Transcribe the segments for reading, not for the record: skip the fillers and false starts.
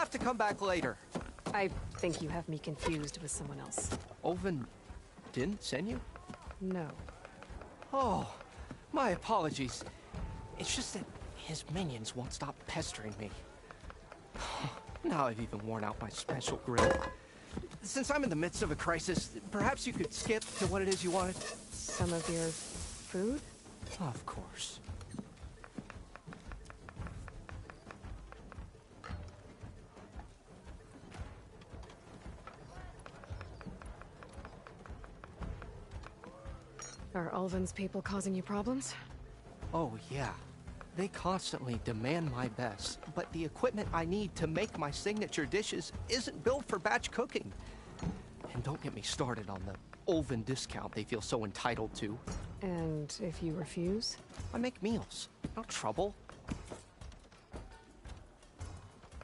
have to come back later. I think you have me confused with someone else. Olvin didn't send you? No. Oh, my apologies. It's just that his minions won't stop pestering me. Now I've even worn out my special grill. Since I'm in the midst of a crisis, perhaps you could skip to what it is you wanted? Some of your food? Of course. Are Ulvin's people causing you problems? Oh, yeah. They constantly demand my best, but the equipment I need to make my signature dishes isn't built for batch cooking. And don't get me started on the Ulvin discount they feel so entitled to. And if you refuse? I make meals, no trouble.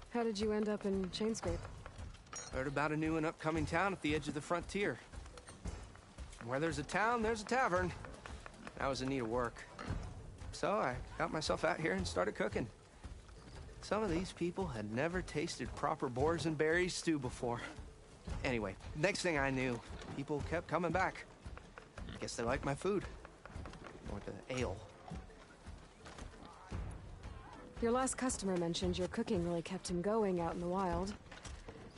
How did you end up in Chainscrape? Heard about a new and upcoming town at the edge of the frontier. Where there's a town, there's a tavern. I was in need of work. So I got myself out here and started cooking. Some of these people had never tasted proper boars and berries stew before. Anyway, next thing I knew, people kept coming back. Guess they liked my food. Or the ale. Your last customer mentioned your cooking really kept him going out in the wild.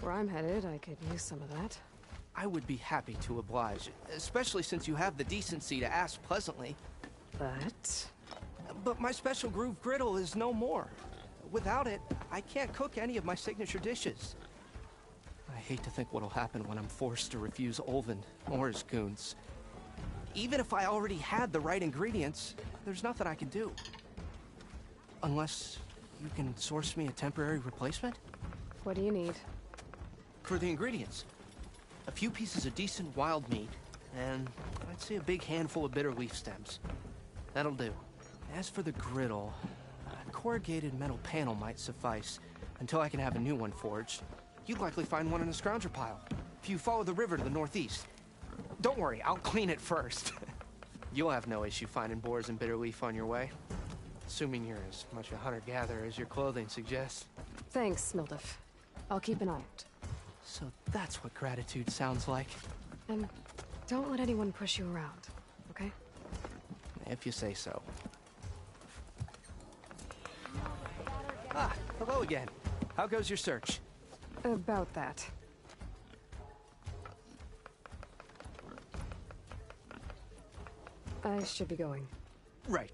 Where I'm headed, I could use some of that. I would be happy to oblige, especially since you have the decency to ask pleasantly. But my special groove griddle is no more. Without it, I can't cook any of my signature dishes. I hate to think what'll happen when I'm forced to refuse Ulvin or his goons. Even if I already had the right ingredients, there's nothing I can do. Unless you can source me a temporary replacement? What do you need? For the ingredients. A few pieces of decent wild meat, and I'd say a big handful of bitter leaf stems. That'll do. As for the griddle, a corrugated metal panel might suffice until I can have a new one forged. You'd likely find one in a scrounger pile, if you follow the river to the northeast. Don't worry, I'll clean it first. You'll have no issue finding boars and bitter leaf on your way. Assuming you're as much a hunter-gatherer as your clothing suggests. Thanks, Mildif. I'll keep an eye out. So that's what gratitude sounds like. And don't let anyone push you around, okay? If you say so. Ah, hello again. How goes your search? About that. I should be going. Right.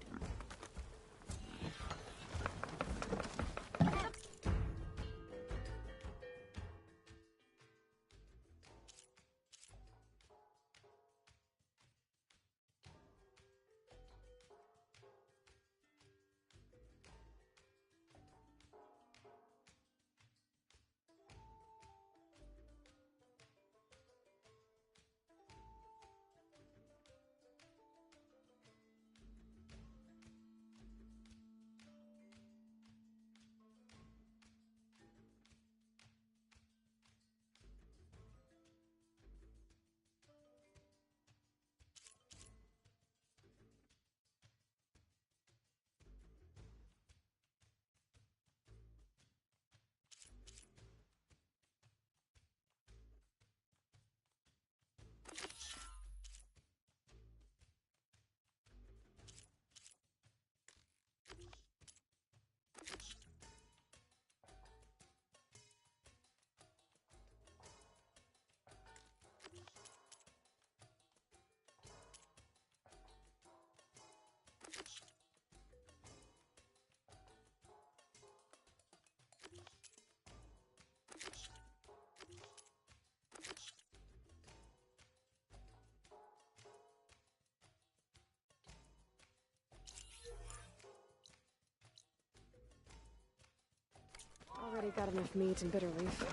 Already got enough meat and bitter leaf.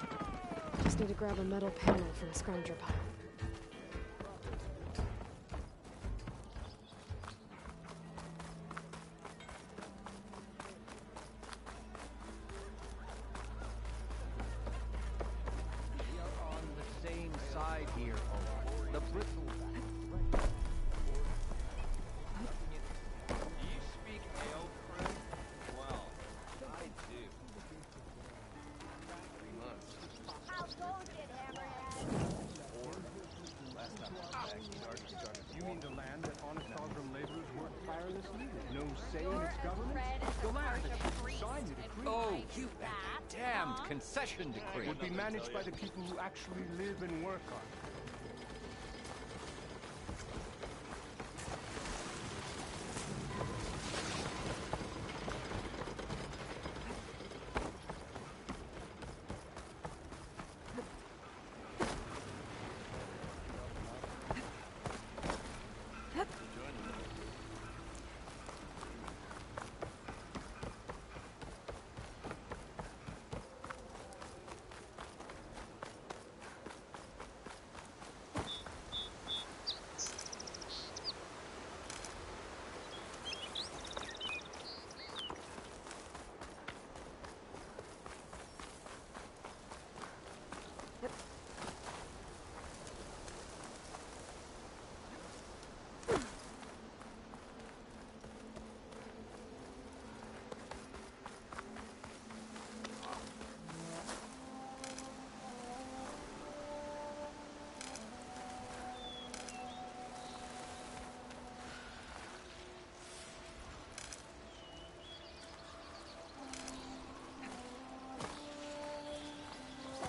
Just need to grab a metal panel from a scrounger pile. We are on the same side here, Owen. The brittle... Do you speak Elfred? Well, I do. mean the land that honest Algrim laborers work tirelessly with no say in its government? The land that signed the decree Oh, you damned concession decree. would be managed by the people who actually live and work on it.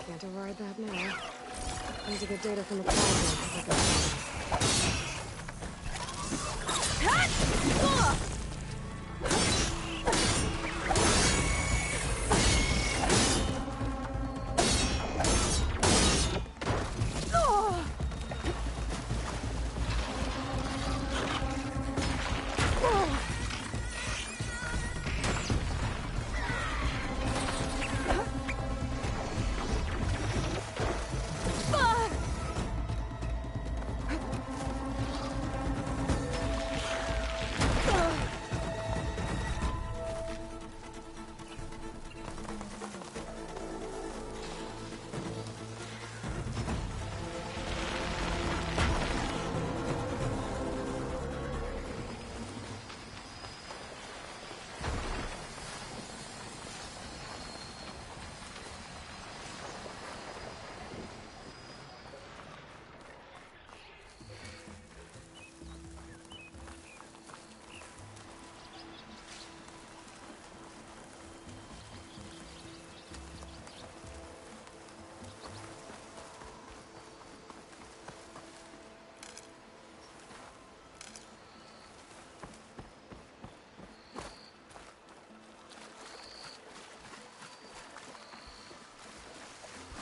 Can't override that now. Need to get data from the plasma.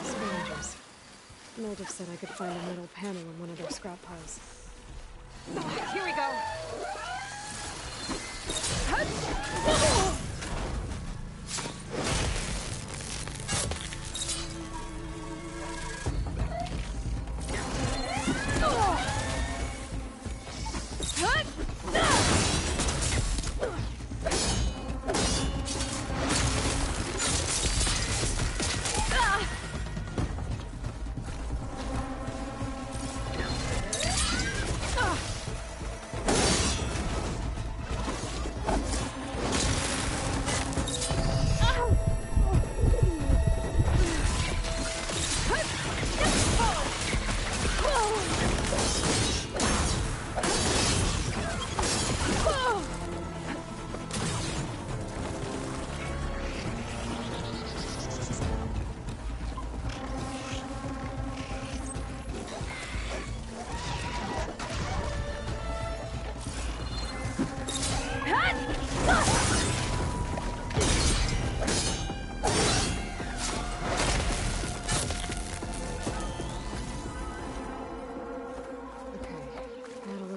Scavengers. Natives said I could find a metal panel in one of their scrap piles. Here we go.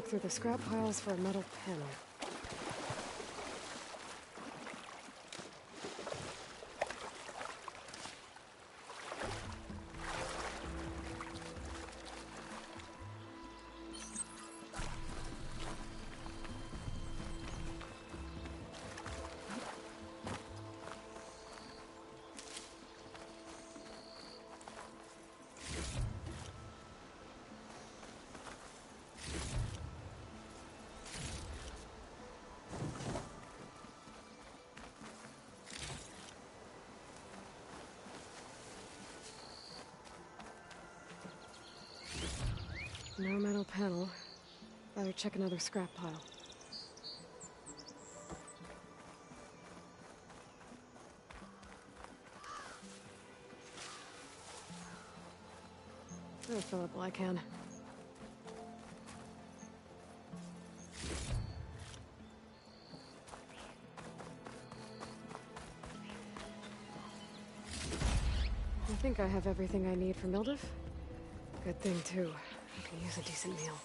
Through the scrap piles for a metal panel. No metal panel. Better check another scrap pile. I'll fill up all I can. I think I have everything I need for Mildiv. Good thing, too. I can use a decent meal.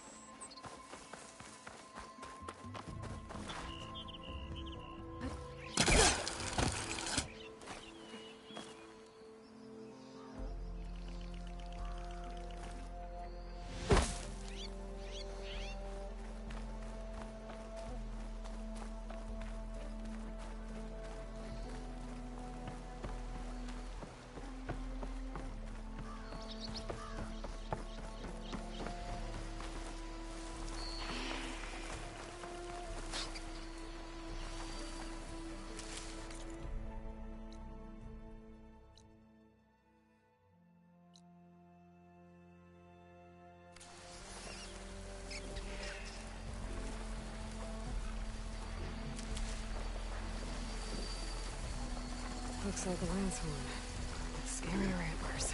Looks like the last one. Scary ramblers.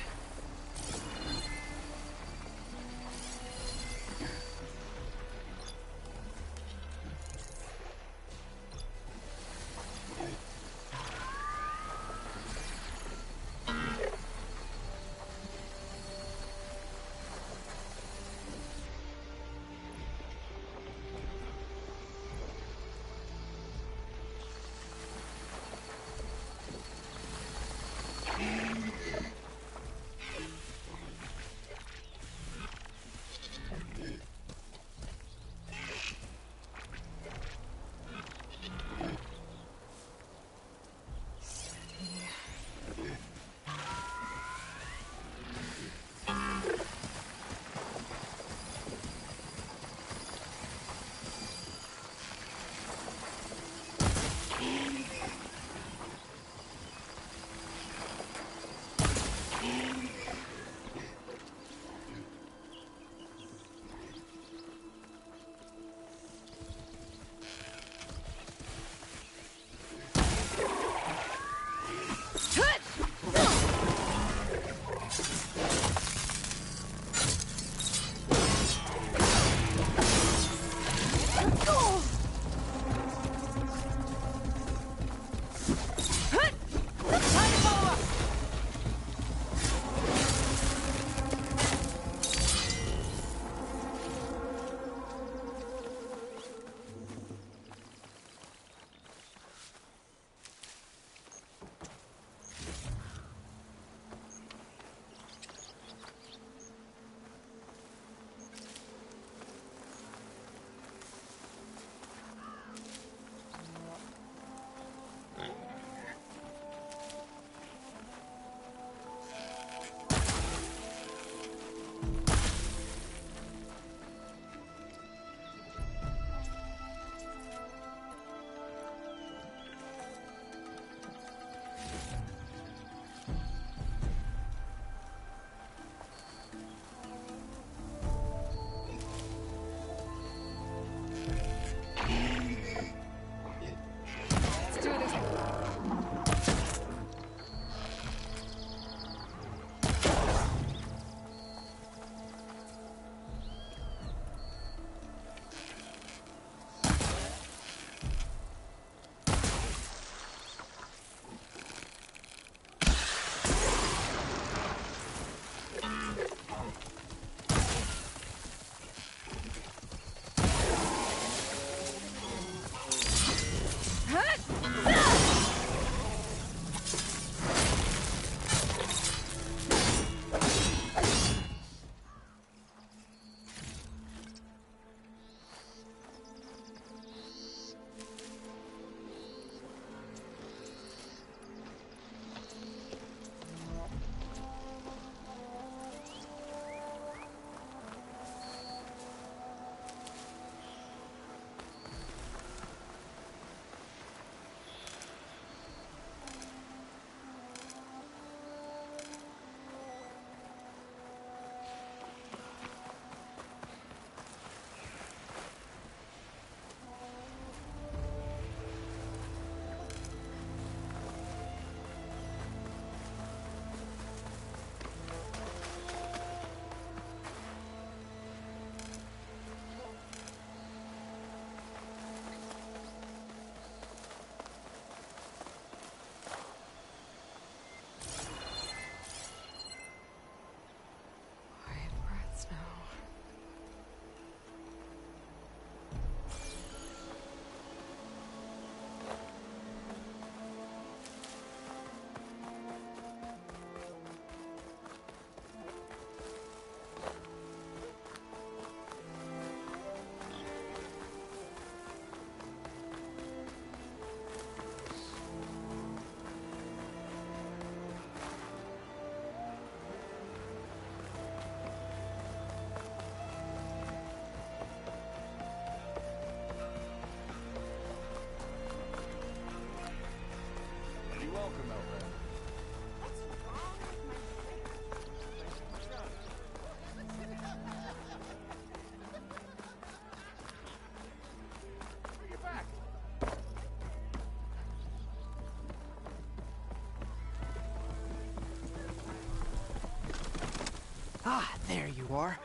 Ah, there you are.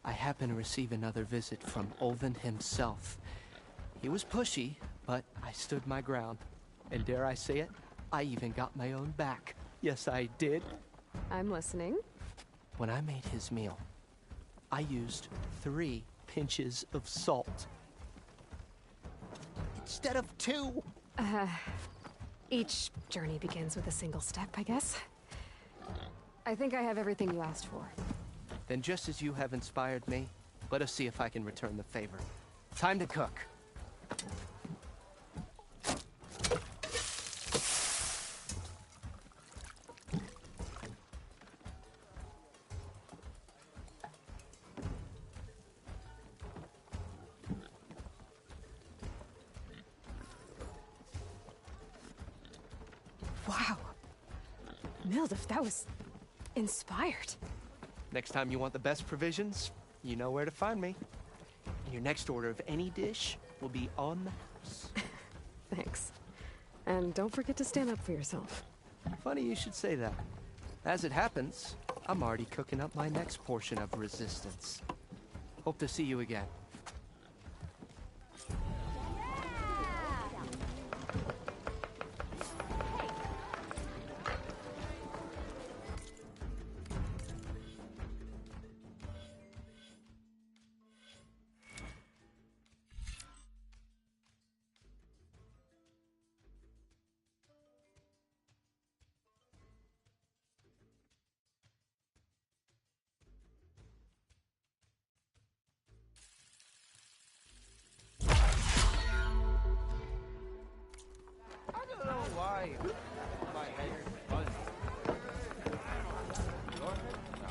I happen to receive another visit from Ulvund himself. He was pushy, but I stood my ground. And dare I say it, I even got my own back. Yes, I did. I'm listening. When I made his meal, I used 3 pinches of salt. Instead of 2. Each journey begins with a single step, I guess. I think I have everything you asked for. Then just as you have inspired me, let us see if I can return the favor. Time to cook. Wow. Mildif, that was inspired. Next time you want the best provisions, you know where to find me. And your next order of any dish will be on the house. Thanks. And don't forget to stand up for yourself. Funny you should say that. As it happens, I'm already cooking up my next portion of resistance. Hope to see you again.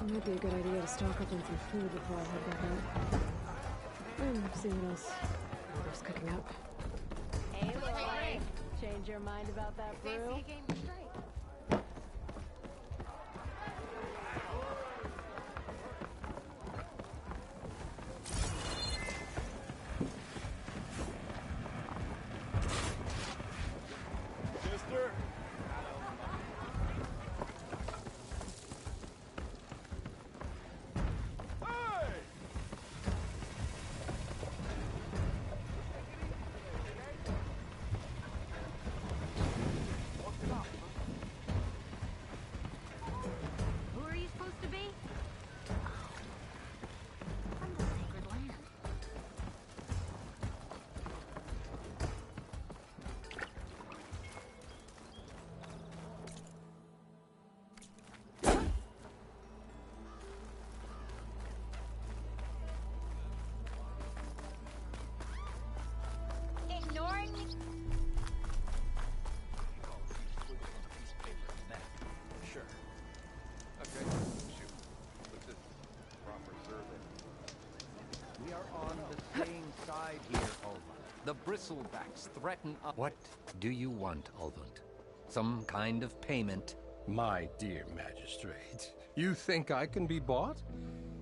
It might be a good idea to stock up on some food before I head back out. And see what else Mildif's cooking up. Hey, Lily. Change your mind about that brew? Sister? Who are you supposed to be? Oh. From the Sacred Land. Ignoring me? Sure. Okay, shoot. What's this? Proper survey. We are on the same side here, Ulvund. The bristlebacks threaten us. What do you want, Ulvund? Some kind of payment? My dear magistrate, you think I can be bought?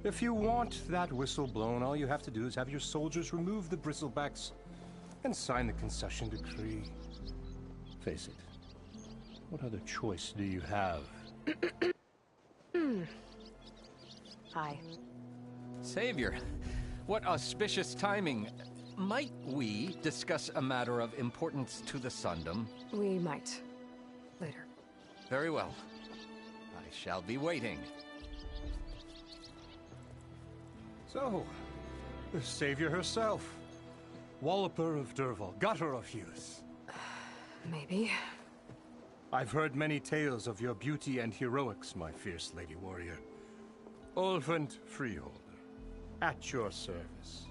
If you want that whistle blown, all you have to do is have your soldiers remove the bristlebacks and sign the concession decree. Face it, what other choice do you have? Hi. Savior, what auspicious timing. Might we discuss a matter of importance to the Sundom? We might. Later. Very well. I shall be waiting. So, the savior herself. Walloper of Derval, gutter of youth. Maybe. I've heard many tales of your beauty and heroics, my fierce lady warrior. Ulvund Freeholder, at your service.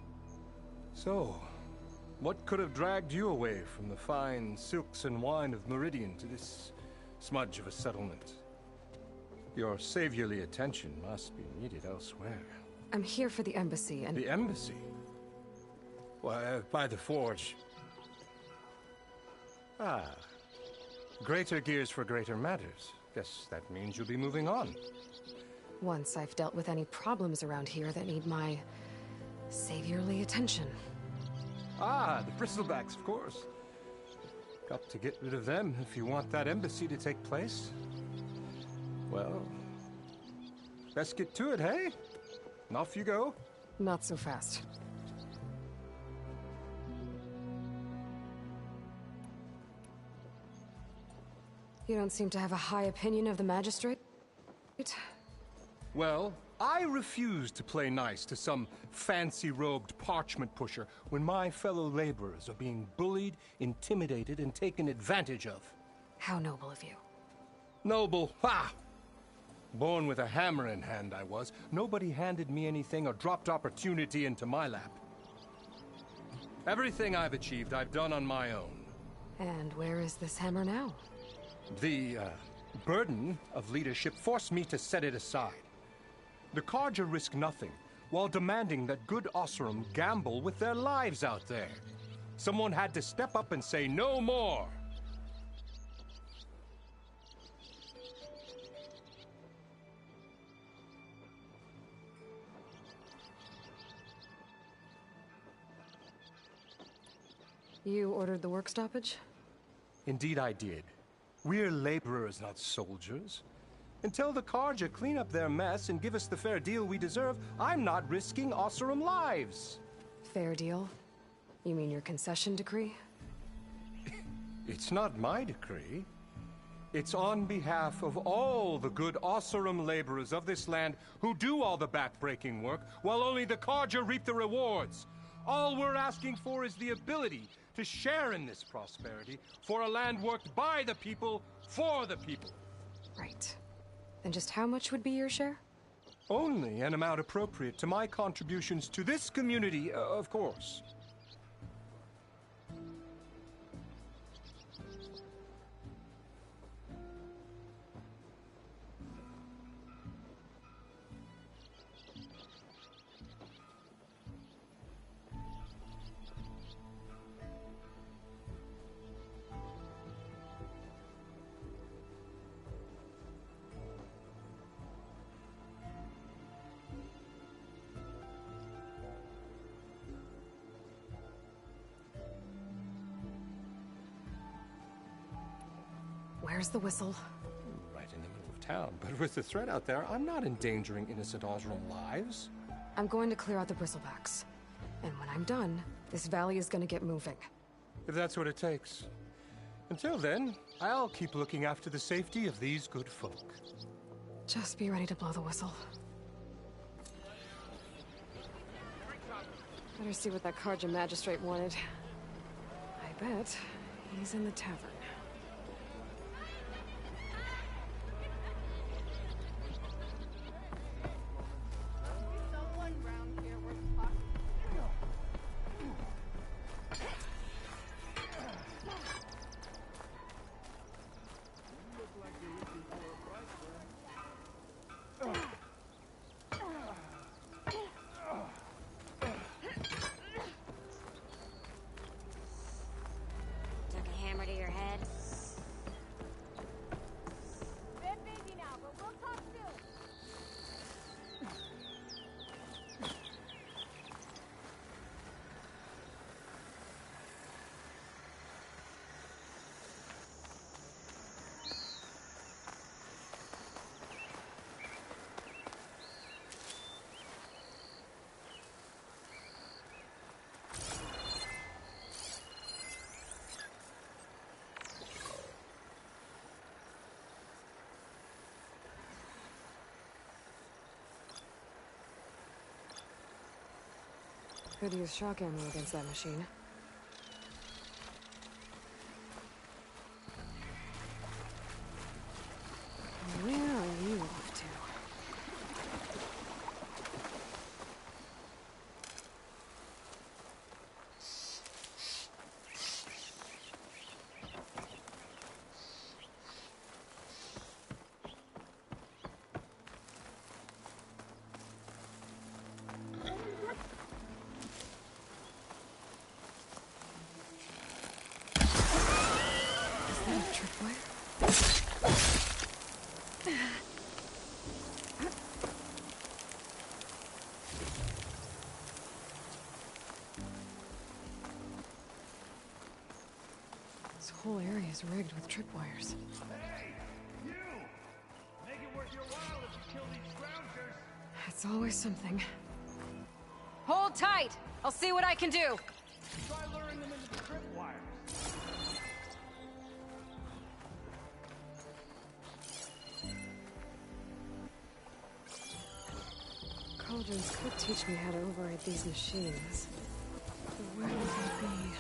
So, what could have dragged you away from the fine silks and wine of Meridian to this smudge of a settlement? Your saviorly attention must be needed elsewhere. I'm here for the embassy and... The embassy? Why, by the forge. Ah. Greater gears for greater matters. Guess that means you'll be moving on. Once I've dealt with any problems around here that need my saviorly attention. Ah, the bristlebacks, of course. Got to get rid of them if you want that embassy to take place. Well, Best get to it, hey? And off you go. Not so fast. You don't seem to have a high opinion of the magistrate? Well, I refuse to play nice to some fancy-robed parchment pusher when my fellow laborers are being bullied, intimidated, and taken advantage of. How noble of you. Noble, ha! Born with a hammer in hand, I was. Nobody handed me anything or dropped opportunity into my lap. Everything I've achieved, I've done on my own. And where is this hammer now? The burden of leadership forced me to set it aside. The Carja risk nothing, while demanding that good Oseram gamble with their lives out there. Someone had to step up and say no more. You ordered the work stoppage? Indeed I did. We're laborers, not soldiers. Until the Carja clean up their mess and give us the fair deal we deserve, I'm not risking Oseram lives. Fair deal? You mean your concession decree? It's not my decree. It's on behalf of all the good Oseram laborers of this land who do all the back-breaking work, while only the Carja reap the rewards. All we're asking for is the ability to share in this prosperity for a land worked by the people, for the people. Right. Then just how much would be your share? Only an amount appropriate to my contributions to this community, of course. Where's the whistle? Right in the middle of town, but with the threat out there, I'm not endangering innocent Oseram lives. I'm going to clear out the bristlebacks. And when I'm done, this valley is gonna get moving. If that's what it takes. Until then, I'll keep looking after the safety of these good folk. Just be ready to blow the whistle. Better see what that Carja magistrate wanted. I bet he's in the tavern. Took a hammer to your head. Been busy now, but we'll talk soon. Could use shock ammo against that machine. Where are you off to? Is that a tripwire? This whole area is rigged with tripwires. Hey, you! Make it worth your while if you kill these ground bears It's always something. Hold tight! I'll see what I can do! Try luring them into the tripwires. Cauldrons could teach me how to override these machines. But where would they be?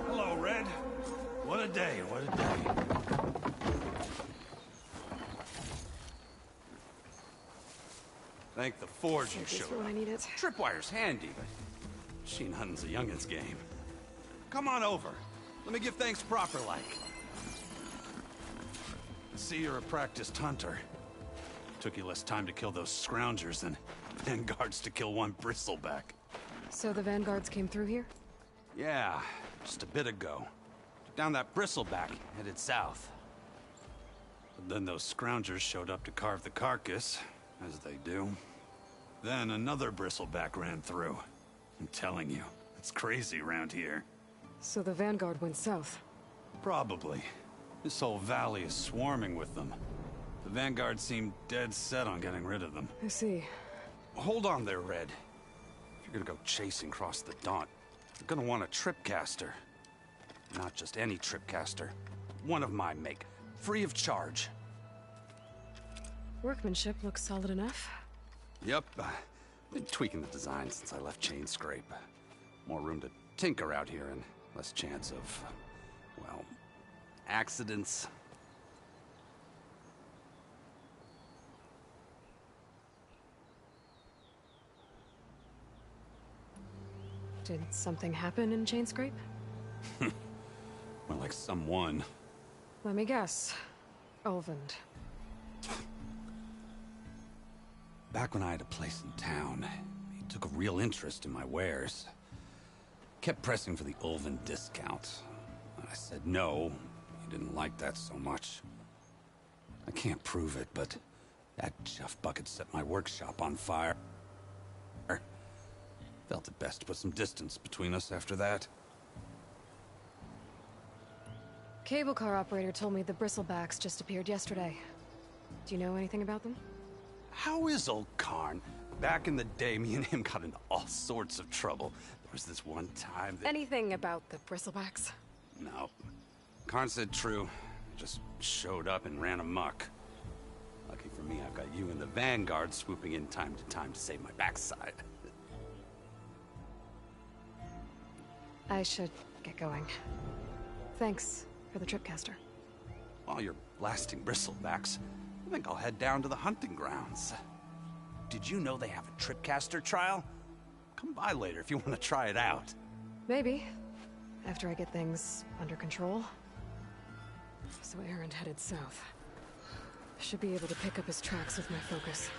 Hello, Red. What a day, what a day. Thank the Forge you showed what I needed. Tripwire's handy, but machine hunting's a youngin's game. Come on over. Let me give thanks proper like. I see you're a practiced hunter. Took you less time to kill those scroungers than Vanguards to kill one bristleback. So the Vanguards came through here? Yeah, just a bit ago. Took down that bristleback, headed south. But then those scroungers showed up to carve the carcass, as they do. Then another bristleback ran through. I'm telling you, it's crazy around here. So the Vanguard went south? Probably. This whole valley is swarming with them. The Vanguard seemed dead set on getting rid of them. I see. Hold on there, Red. If you're gonna go chasing across the Daunt, you're gonna want a tripcaster. Not just any tripcaster. One of my make. Free of charge. Workmanship looks solid enough. Yep. Been tweaking the design since I left Chain Scrape. More room to tinker out here and less chance of, well, accidents. Did something happen in Chain Scrape? Well, like someone. Let me guess. Ulvund. Back when I had a place in town, he took a real interest in my wares. Kept pressing for the Ulvund discount. I said no. He didn't like that so much. I can't prove it, but that chuff bucket set my workshop on fire. Felt it best to put some distance between us after that. Cable car operator told me the bristlebacks just appeared yesterday. Do you know anything about them? How is old Karn? Back in the day, me and him got into all sorts of trouble. There was this one time that... Anything about the bristlebacks? No. Karn said true. Just showed up and ran amok. Lucky for me, I've got you and the Vanguard swooping in time to save my backside. I should get going. Thanks for the tripcaster. While you're blasting bristlebacks, I think I'll head down to the hunting grounds. Did you know they have a tripcaster trial? Come by later if you want to try it out. Maybe. After I get things under control. So Erend headed south. Should be able to pick up his tracks with my focus.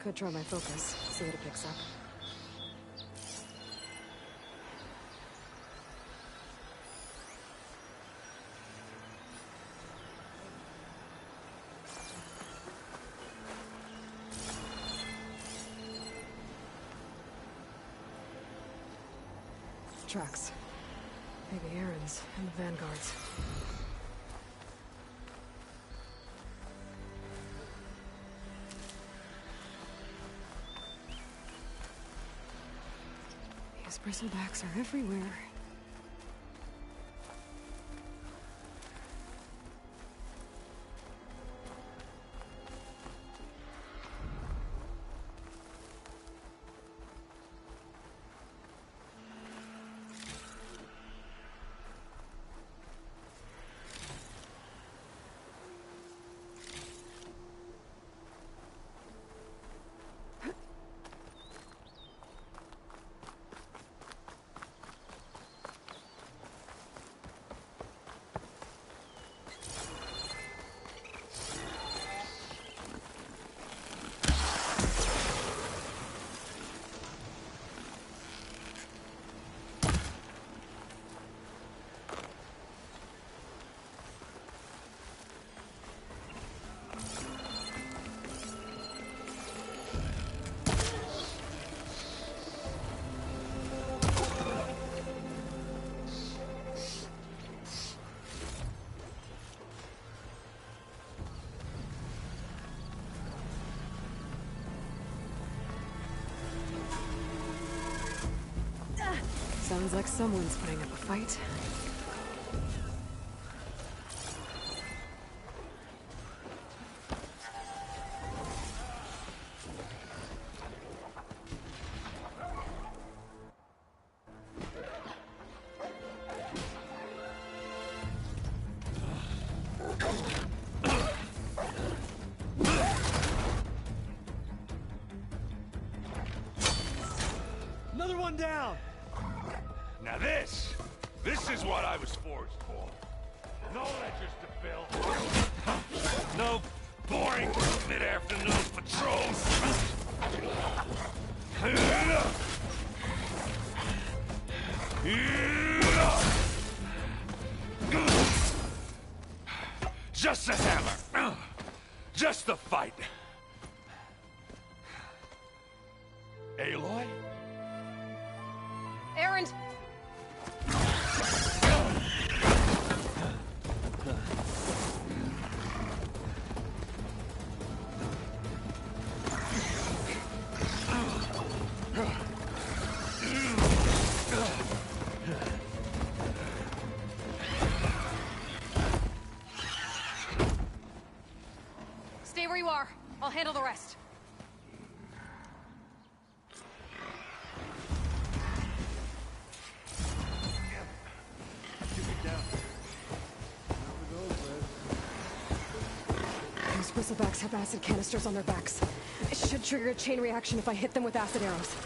Could try my focus, see what it picks up. Tracks. Maybe Aaron's and the Vanguard's. These bristlebacks are everywhere. Sounds like someone's putting up a fight. Another one down! Now this is what I was forged for. No ledgers to fill. No boring mid-afternoon patrols. Just a hammer. Just the fight. Aloy? Aaron! Stay where you are. I'll handle the rest. Those bristlebacks have acid canisters on their backs. It should trigger a chain reaction if I hit them with acid arrows.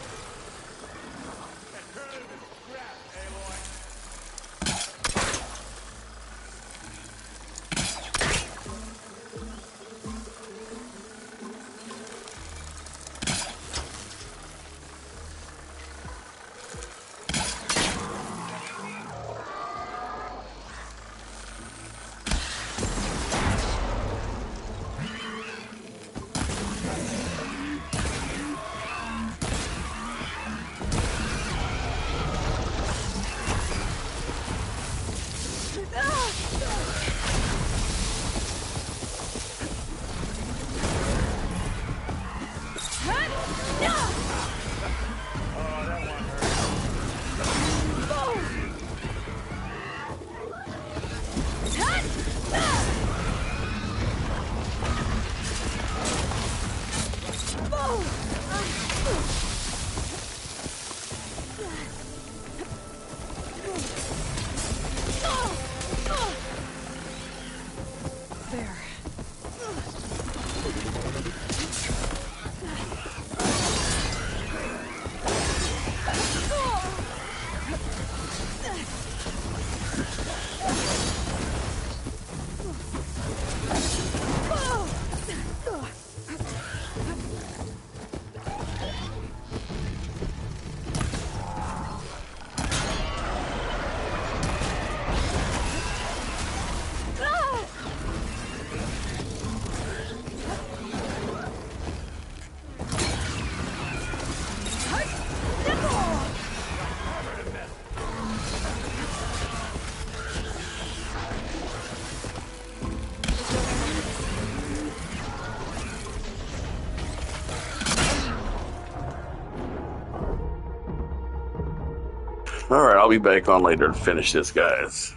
Alright, I'll be back on later to finish this, guys.